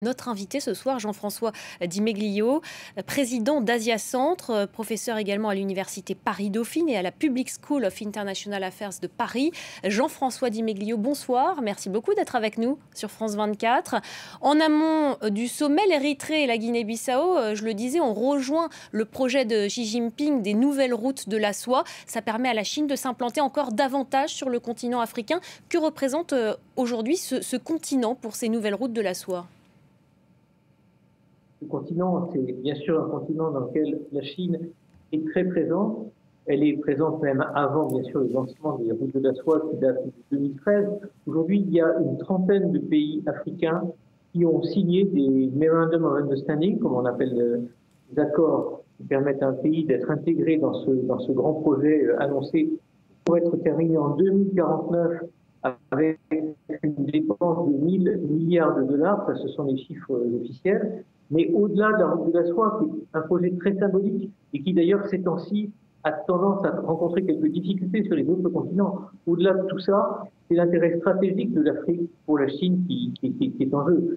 Notre invité ce soir, Jean-François Di Meglio, président d'Asia Centre, professeur également à l'université Paris-Dauphine et à la Public School of International Affairs de Paris. Jean-François Di Meglio, bonsoir. Merci beaucoup d'être avec nous sur France 24. En amont du sommet, l'Érythrée et la Guinée-Bissau, je le disais, on rejoint le projet de Xi Jinping des nouvelles routes de la soie. Ça permet à la Chine de s'implanter encore davantage sur le continent africain. Que représente aujourd'hui ce continent pour ces nouvelles routes de la soie ? Ce continent, c'est bien sûr un continent dans lequel la Chine est très présente. Elle est présente même avant, bien sûr, le lancement des routes de la soie qui date de 2013. Aujourd'hui, il y a une trentaine de pays africains qui ont signé des Memorandum of Understanding, comme on appelle des accords qui permettent à un pays d'être intégré dans ce grand projet annoncé pour être terminé en 2049 avec une dépense de 1000 milliards de dollars. Ça, ce sont les chiffres officiels. Mais au-delà de la route de la soie, qui est un projet très symbolique et qui d'ailleurs ces temps-ci a tendance à rencontrer quelques difficultés sur les autres continents, au-delà de tout ça, c'est l'intérêt stratégique de l'Afrique pour la Chine qui est en jeu.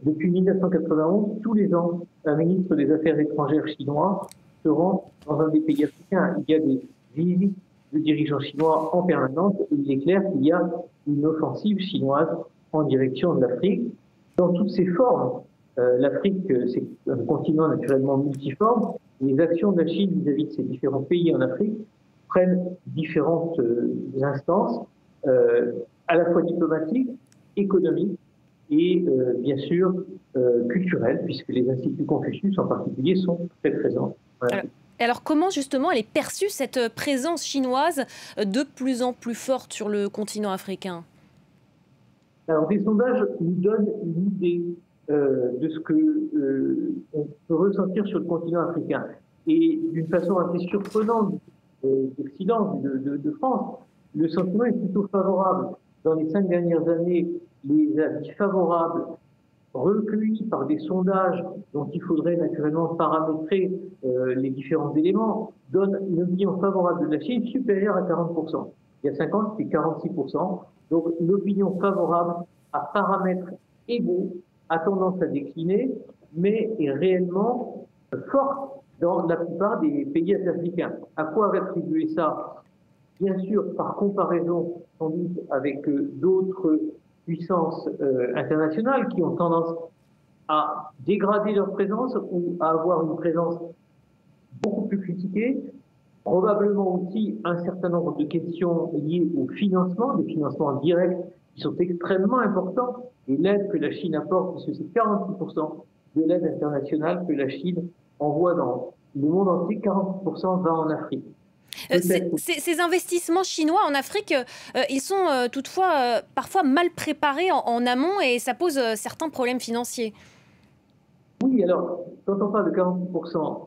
Depuis 1991, tous les ans, un ministre des Affaires étrangères chinois se rend dans un des pays africains. Il y a des visites de dirigeants chinois en permanence et il est clair qu'il y a une offensive chinoise en direction de l'Afrique dans toutes ses formes. L'Afrique, c'est un continent naturellement multiforme. Les actions de la Chine vis-à-vis de ces différents pays en Afrique prennent différentes instances, à la fois diplomatiques, économiques et bien sûr culturelles, puisque les instituts Confucius en particulier sont très présents. Alors comment justement elle est perçue cette présence chinoise de plus en plus forte sur le continent africain? Alors des sondages nous donnent une idée de ce qu'on peut ressentir sur le continent africain. Et d'une façon assez surprenante d'Occident, de France, le sentiment est plutôt favorable. Dans les 5 dernières années, les avis favorables recueillis par des sondages dont il faudrait naturellement paramétrer les différents éléments donnent une opinion favorable de la Chine supérieure à 40%. Il y a 50, c'est 46%. Donc l'opinion favorable à paramètres égaux a tendance à décliner, mais est réellement forte dans la plupart des pays africains. À quoi attribuer ça? Bien sûr, par comparaison, sans doute, avec d'autres puissances internationales qui ont tendance à dégrader leur présence ou à avoir une présence beaucoup plus critiquée. Probablement aussi un certain nombre de questions liées au financement, des financements directs qui sont extrêmement importants, et l'aide que la Chine apporte, puisque c'est 46% de l'aide internationale que la Chine envoie dans le monde entier, 46% va en Afrique. Ces investissements chinois en Afrique, ils sont toutefois parfois mal préparés en amont et ça pose certains problèmes financiers. Oui, alors, quand on parle de 46%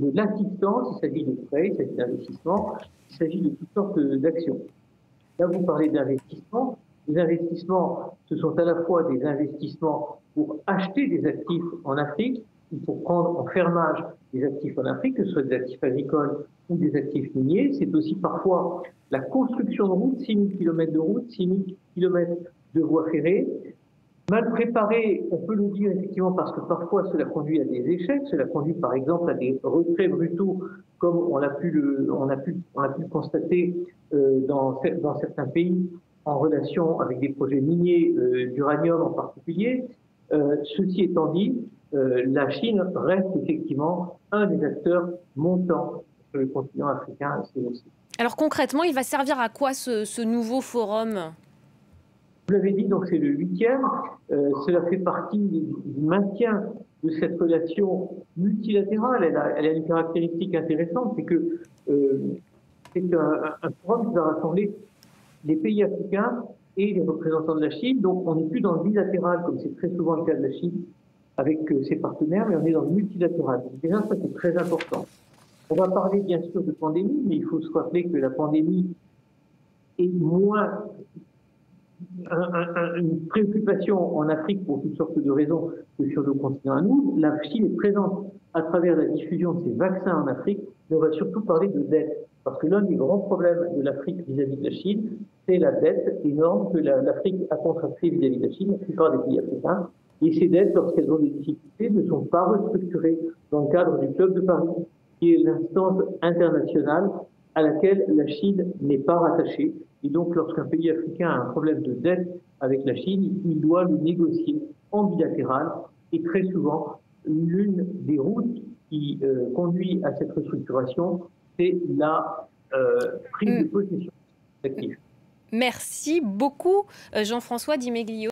de l'assistance, il s'agit de prêts, il s'agit d'investissements, il s'agit de toutes sortes d'actions. Là, vous parlez d'investissements. Les investissements, ce sont à la fois des investissements pour acheter des actifs en Afrique, ou pour prendre en fermage des actifs en Afrique, que ce soit des actifs agricoles ou des actifs miniers. C'est aussi parfois la construction de routes, 6 000 km de routes, 6 000 km de voies ferrées. Mal préparé, on peut le dire effectivement parce que parfois cela conduit à des échecs, cela conduit par exemple à des retraits brutaux comme on a pu le constater dans certains pays en relation avec des projets miniers d'uranium en particulier. Ceci étant dit, la Chine reste effectivement un des acteurs montants sur le continent africain. Alors concrètement, il va servir à quoi ce nouveau forum ? Vous l'avez dit, donc c'est le 8e. Cela fait partie du maintien de cette relation multilatérale. Elle a une caractéristique intéressante, c'est que c'est un forum qui va rassembler les pays africains et les représentants de la Chine. Donc on n'est plus dans le bilatéral, comme c'est très souvent le cas de la Chine, avec ses partenaires, mais on est dans le multilatéral. Déjà, ça c'est très important. On va parler bien sûr de pandémie, mais il faut se rappeler que la pandémie est moins une préoccupation en Afrique pour toutes sortes de raisons que sur le continent à nous. La Chine est présente à travers la diffusion de ses vaccins en Afrique, mais on va surtout parler de dette. Parce que l'un des grands problèmes de l'Afrique vis-à-vis de la Chine, c'est la dette énorme que l'Afrique a contractée vis-à-vis de la Chine, la plupart des pays africains, Et ces dettes, lorsqu'elles ont des difficultés, ne sont pas restructurées dans le cadre du Club de Paris, qui est l'instance internationale à laquelle la Chine n'est pas rattachée. Et donc, lorsqu'un pays africain a un problème de dette avec la Chine, il doit le négocier en bilatéral. Et très souvent, l'une des routes qui conduit à cette restructuration, c'est la prise de possession d'actifs. Merci beaucoup, Jean-François Di Meglio.